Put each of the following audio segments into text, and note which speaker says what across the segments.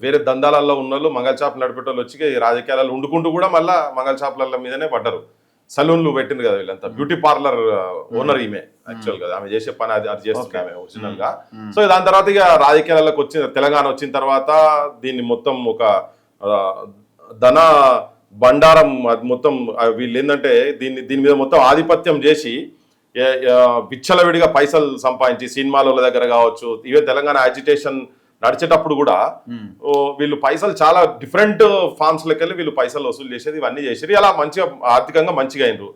Speaker 1: వేరే దందాలలో ఉన్నోళ్ళు మంగళ షాపులు నడిపేటోళ్ళు వచ్చి రాజకీయాలలో ఉండుకుంటూ కూడా మళ్ళీ మంగళ షాపుల మీదనే పడ్డారు. సలూన్లు పెట్టింది కదా వీళ్ళంతా. బ్యూటీ పార్లర్ ఓనర్ ఈమె యాక్చువల్ గా, ఆమె చేసే పని అది చేస్తుంది ఆమె ఒరిజినల్ గా. సో దాని తర్వాత ఇక రాజకీయాలకు వచ్చిన తెలంగాణ వచ్చిన తర్వాత దీన్ని మొత్తం ఒక ధన బండారం అది మొత్తం వీళ్ళు ఏంటంటే దీని మీద మొత్తం ఆధిపత్యం చేసి విచ్చలవిడిగా పైసలు సంపాదించి సినిమాల దగ్గర కావచ్చు, ఇవే తెలంగాణ అజిటేషన్ నడిచేటప్పుడు కూడా వీళ్ళు పైసలు చాలా డిఫరెంట్ ఫార్మ్స్ లెక్కలు వీళ్ళు పైసలు వసూలు చేసేది, ఇవన్నీ చేసేది. అలా మంచిగా ఆర్థికంగా మంచిగా అయినరు.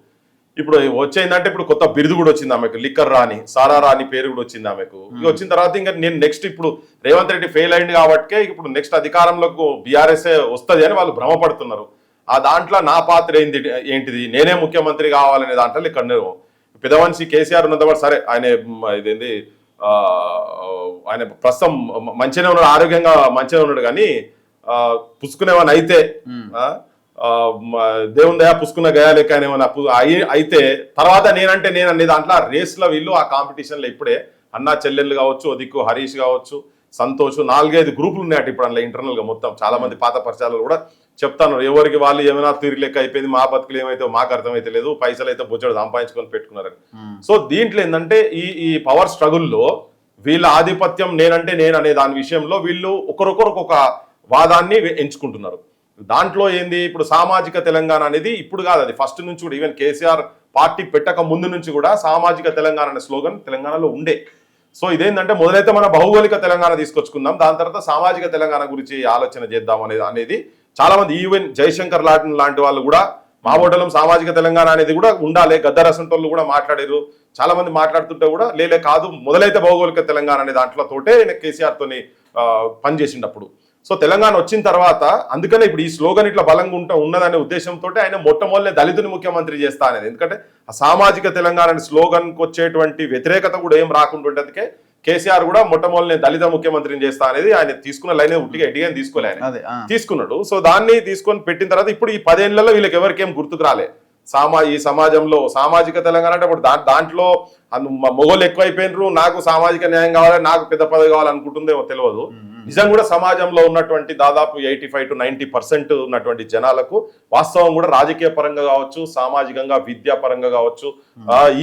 Speaker 1: ఇప్పుడు వచ్చేందంటే ఇప్పుడు కొత్త బిరుదు కూడా వచ్చింది ఆమెకు, లిక్కర్ రాణి, సారా రాణి పేరు కూడా వచ్చింది ఆమెకు. వచ్చిన తర్వాత ఇంకా నేను నెక్స్ట్ ఇప్పుడు రేవంత్ రెడ్డి ఫెయిల్ అయింది కాబట్టి ఇప్పుడు నెక్స్ట్ అధికారంలోకి బీఆర్ఎస్ఏ వస్తుంది అని వాళ్ళు భ్రమపడుతున్నారు. ఆ దాంట్లో నా పాత్ర ఏంటిది, నేనే ముఖ్యమంత్రి కావాలనే దాంట్లో ఇక్కడ పెదవన్సి కేసీఆర్ ఉన్నంత సరే ఆయన ఇదేంది ఆయన ప్రస్తుతం మంచిగానే ఉన్నాడు, ఆరోగ్యంగా మంచిగా ఉన్నాడు. కానీ పుసుకునేమని అయితే దేవుని దయా పుసుకున్న గయా లెక్క ఏమైనా అయితే తర్వాత నేనంటే నేను అనే దాంట్లో రేస్లో వీళ్ళు ఆ కాంపిటీషన్లో ఇప్పుడే అన్నా చెల్లెళ్ళు కావచ్చు, దిక్కు హరీష్ కావచ్చు, సంతోష్ 4-5 గ్రూపులు ఉన్నాయట ఇప్పుడు అందులో ఇంటర్నల్ గా. మొత్తం చాలా మంది పాత పరిచయాలు కూడా చెప్తాను, ఎవరికి వాళ్ళు ఏమైనా తీరు లెక్క అయిపోయింది, మా బతుకులు ఏమైతే మాకు అర్థమైతే లేదు, పైసలు అయితే బొచ్చడు సంపాదించుకొని పెట్టుకున్నారని. సో దీంట్లో ఏంటంటే ఈ పవర్ స్ట్రగుల్లో వీళ్ళ ఆధిపత్యం నేనంటే నేను అనే దాని విషయంలో వీళ్ళు ఒకరొకరికి ఒక వాదాన్ని ఎంచుకుంటున్నారు. దాంట్లో ఏంది ఇప్పుడు సామాజిక తెలంగాణ అనేది ఇప్పుడు కాదు, అది ఫస్ట్ నుంచి కూడా ఈవెన్ కేసీఆర్ పార్టీ పెట్టక ముందు నుంచి కూడా సామాజిక తెలంగాణ అనే స్లోగన్ తెలంగాణలో ఉండే. సో ఇదేంటంటే మొదలైతే మన భౌగోళిక తెలంగాణ తీసుకొచ్చుకుందాం, దాని తర్వాత సామాజిక తెలంగాణ గురించి ఆలోచన చేద్దాం అనేది చాలా మంది ఈవెన్ జయశంకర్ లాంటి వాళ్ళు కూడా మా ఓటలం సామాజిక తెలంగాణ అనేది కూడా ఉండాలి, గద్దరసంటోళ్ళు కూడా మాట్లాడారు. చాలా మంది మాట్లాడుతుంటే కూడా లేలే కాదు, మొదలైతే భౌగోళిక తెలంగాణ అనే దాంట్లో తోటే కేసీఆర్ తోని పనిచేసిండప్పుడు. సో తెలంగాణ వచ్చిన తర్వాత అందుకనే ఇప్పుడు ఈ స్లోగన్ ఇట్లా బలంగా ఉన్నదనే ఉద్దేశంతో ఆయన మొట్టమొదటి దళితుని ముఖ్యమంత్రి చేస్తా అనేది. ఎందుకంటే ఆ సామాజిక తెలంగాణ అనే స్లోగన్కి వచ్చేటువంటి వ్యతిరేకత కూడా ఏం రాకుంటుంటే కేసీఆర్ కూడా మొట్టమొదటి దళిత ముఖ్యమంత్రిని చేస్తా అనేది ఆయన తీసుకున్న లైన్ ఉట్టిగా ఎట్టిగా తీసుకోలే, ఆయన తీసుకున్నాడు. సో దాన్ని తీసుకొని పెట్టిన తర్వాత ఇప్పుడు ఈ 10 ఏళ్లలో వీళ్ళకి ఎవరికేం గుర్తుకు రాలే ఈ సమాజంలో సామాజిక తెలంగాణ అంటే ఇప్పుడు దాంట్లో మొగోళ్ళు ఎక్కువైపోయినరు, నాకు సామాజిక న్యాయం కావాలి, నాకు పెద్ద పదవి కావాలనుకుంటుందేమో తెలియదు. నిజం కూడా సమాజంలో ఉన్నటువంటి దాదాపు 85 to 90% ఉన్నటువంటి జనాలకు వాస్తవం కూడా రాజకీయ పరంగా కావచ్చు, సామాజికంగా విద్యా పరంగా కావచ్చు,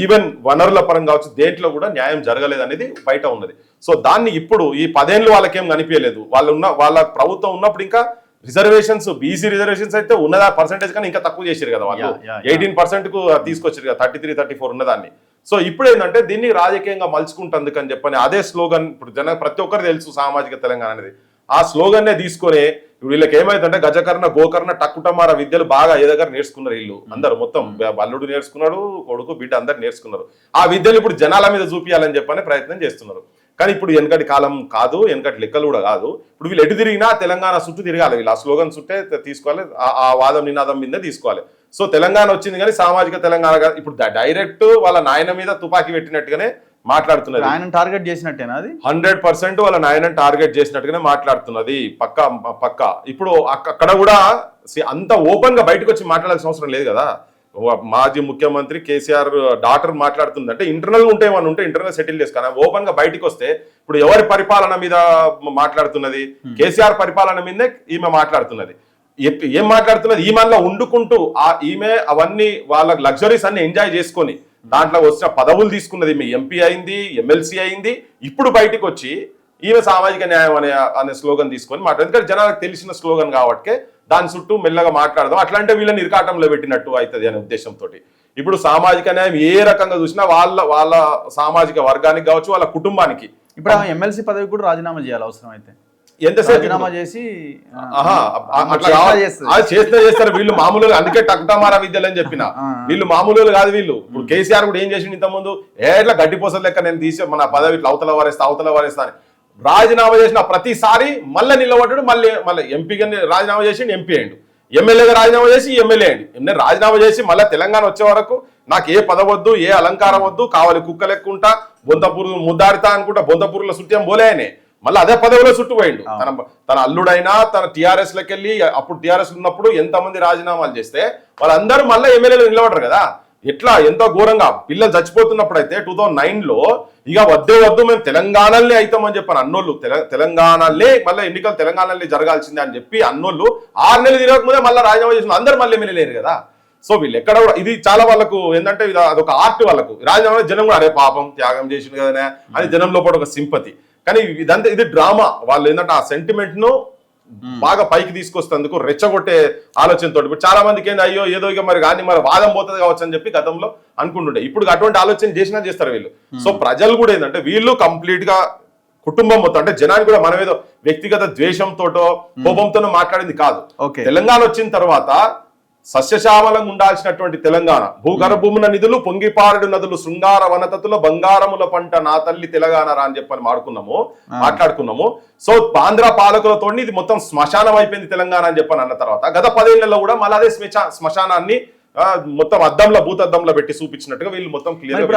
Speaker 1: ఈవెన్ వనరుల పరంగా కావచ్చు, దేంట్లో కూడా న్యాయం జరగలేదు అనేది బయట ఉన్నది. సో దాన్ని ఇప్పుడు ఈ 10 ఏళ్ళు వాళ్ళకేం కనిపించలేదు. వాళ్ళ ప్రభుత్వం ఉన్నప్పుడు ఇంకా రిజర్వేషన్స్, బీసీ రిజర్వేషన్స్ అయితే ఉన్నదా పర్సెంటేజ్ కానీ ఇంకా తక్కువ చేశారు కదా వాళ్ళు, 18% కు తీసుకొచ్చారు కదా, 33-34 ఉన్నదాన్ని. సో ఇప్పుడు ఏంటంటే దీన్ని రాజకీయంగా మలుచుకుంటుందుకని చెప్పని అదే స్లోగన్ ఇప్పుడు ప్రతి ఒక్కరు తెలుసు సామాజిక తెలంగాణ అనేది. ఆ స్లోగన్నే తీసుకొని వీళ్ళకి ఏమైతుందంటే గజకర్ణ గోకర్ణ టక్కుటమార విద్యలు బాగా ఏ దగ్గర నేర్చుకున్నారు వీళ్ళు అందరూ, మొత్తం అల్లుడు నేర్చుకున్నాడు, కొడుకు బిడ్డ అందరు నేర్చుకున్నారు. ఆ విద్యలు ఇప్పుడు జనాల మీద చూపించాలని చెప్పని ప్రయత్నం చేస్తున్నారు. కానీ ఇప్పుడు వెనకటి కాలం కాదు, వెనకటి లెక్కలు కూడా కాదు. ఇప్పుడు వీళ్ళు ఎటు తిరిగినా తెలంగాణ చుట్టూ తిరగాలి, వీళ్ళు ఆ స్లోగన్ చుట్టే తీసుకోవాలి, ఆ వాదం నినాదం మీదే తీసుకోవాలి. సో తెలంగాణ వచ్చింది కానీ సామాజిక తెలంగాణ ఇప్పుడు డైరెక్ట్ వాళ్ళ నాయన మీద తుపాకీ పెట్టినట్టుగానే మాట్లాడుతున్నది.
Speaker 2: ఆయన టార్గెట్ చేసినట్టేనా అది?
Speaker 1: 100% వాళ్ళ నాయన టార్గెట్ చేసినట్టుగానే మాట్లాడుతున్నది పక్క. ఇప్పుడు అక్కడ కూడా అంత ఓపెన్ గా బయటకు వచ్చి మాట్లాడాల్సిన అవసరం లేదు కదా. మాజీ ముఖ్యమంత్రి కేసీఆర్ డాటర్ మాట్లాడుతుందంటే ఇంటర్నల్ ఉంటే ఏమన్నా ఉంటే ఇంటర్నల్ సెటిల్ చేసుకున్నా, ఓపెన్ గా బయటకు వస్తే ఇప్పుడు ఎవరి పరిపాలన మీద మాట్లాడుతున్నది, కేసీఆర్ పరిపాలన మీదే ఈమె మాట్లాడుతున్నది. ఏం మాట్లాడుతున్నది, ఈమెలో వండుకుంటూ ఈమె అవన్నీ వాళ్ళ లగ్జరీస్ అన్ని ఎంజాయ్ చేసుకొని దాంట్లో వచ్చిన పదవులు తీసుకున్నది, ఈమె ఎంపీ అయింది, ఎమ్మెల్సీ అయింది. ఇప్పుడు బయటకు వచ్చి ఈమె సామాజిక న్యాయం అనే స్లోగన్ తీసుకొని మాట్లాడు. ఎందుకంటే జనాలకు తెలిసిన స్లోగన్ కాబట్టి దాని చుట్టూ మెల్లగా మాట్లాడదాం, అట్లాంటి వీళ్ళని ఇరకాటంలో పెట్టినట్టు అవుతుంది అనే ఉద్దేశంతో ఇప్పుడు సామాజిక న్యాయం ఏ రకంగా చూసినా వాళ్ళ సామాజిక వర్గానికి కావచ్చు, వాళ్ళ కుటుంబానికి.
Speaker 2: ఇప్పుడు ఎమ్మెల్సీ పదవి కూడా రాజీనామా చేయాలి అవసరం అయితే,
Speaker 1: ఎంతసేపు
Speaker 2: రాజీనామా చేసి
Speaker 1: చేస్తారు వీళ్ళు మామూలుగా. అందుకే టక్టమారా విద్యలు అని చెప్పిన, వీళ్ళు మామూలు కాదు వీళ్ళు. ఇప్పుడు కేసీఆర్ కూడా ఏం చేసిండు ఇంతకుముందు, ఎట్లా గడ్డి పోసల లెక్క నేను తీసి మన పదవి ఇట్లా అవతల వారేస్తా అని రాజీనామా చేసిన ప్రతిసారి మళ్ళీ నిలబడ్డాడు, మళ్ళీ ఎంపీగా రాజీనామా చేసి ఎంపీ అయ్యిండు, ఎమ్మెల్యేగా రాజీనామా చేసి ఎమ్మెల్యే అయ్యిండు. నేను రాజీనామా చేసి మళ్ళీ తెలంగాణ వచ్చే వరకు నాకు ఏ పదవద్దు, ఏ అలంకారం వద్దు, కావాలి కుక్క లెక్కుంటా, బొంతపూరు ముద్దాడుతా అనుకుంటా, బొంతపూరులో చుట్టేం పోలేనే మళ్ళీ అదే పదవిలో చుట్టుపోయిండు. తన అల్లుడైనా తన టీఆర్ఎస్ లోకి వెళ్ళి అప్పుడు టీఆర్ఎస్ ఉన్నప్పుడు ఎంతమంది రాజీనామాలు చేస్తే వాళ్ళందరూ మళ్ళీ ఎమ్మెల్యేలు నిలబడరు కదా. ఎట్లా ఎంత ఘోరంగా పిల్లలు చచ్చిపోతున్నప్పుడు అయితే 2009లో ఇక వద్దు మేము తెలంగాణలే అవుతామని చెప్పాను అన్నోళ్ళు తెలంగాణలే మళ్ళీ ఎన్నికలు తెలంగాణలే జరగాల్సిందే అని చెప్పి అన్నోళ్ళు 6 నెలలు తిరగకముందే మళ్ళీ రాజీనామా చేసిన అందరు మళ్ళీ ఎమ్మెల్యేలేరు కదా. సో వీళ్ళు ఎక్కడ కూడా ఇది చాలా వాళ్ళకు ఏంటంటే అదొక ఆర్ట్ వాళ్ళకు రాజీనామా జనం కూడా అరే పాపం త్యాగం చేసింది కదనే అని జనం లోపల ఒక సింపతి. కానీ ఇదంతా ఇది డ్రామా. వాళ్ళు ఏంటంటే ఆ సెంటిమెంట్ ను బాగా పైకి తీసుకొస్తేందుకు రెచ్చగొట్టే ఆలోచనతో ఇప్పుడు చాలా మందికి ఏంది అయ్యో ఏదో ఇక మరి కానీ మరి వాదం పోతుంది కావచ్చు అని చెప్పి గతంలో అనుకుంటుండే. ఇప్పుడు అటువంటి ఆలోచన చేసినా చేస్తారు వీళ్ళు. సో ప్రజలు కూడా ఏంటంటే వీళ్ళు కంప్లీట్ గా కుటుంబం మొత్తం అంటే జనానికి కూడా మనం ఏదో వ్యక్తిగత ద్వేషంతోటో కోపంతోనో మాట్లాడింది కాదు. తెలంగాణ వచ్చిన తర్వాత సస్యశ్యామలంగా ఉండాల్సినటువంటి తెలంగాణ భూగర్భమున నిధులు పొంగిపారడు నదులు శృంగార వనతతుల బంగారముల పంట నా తల్లి తెలంగాణ రా అని చెప్పని మాట్లాడుకున్నాము. సో ఆంధ్ర పాలకులతో ఇది మొత్తం శ్మశానం అయిపోయింది తెలంగాణ అని చెప్పని అన్న తర్వాత గత 10 ఏళ్లలో కూడా మళ్ళీ అదే శ్మశానాన్ని మొత్తం భూతద్దంలో పెట్టి చూపించినట్టుగా వీళ్ళు మొత్తం క్లియర్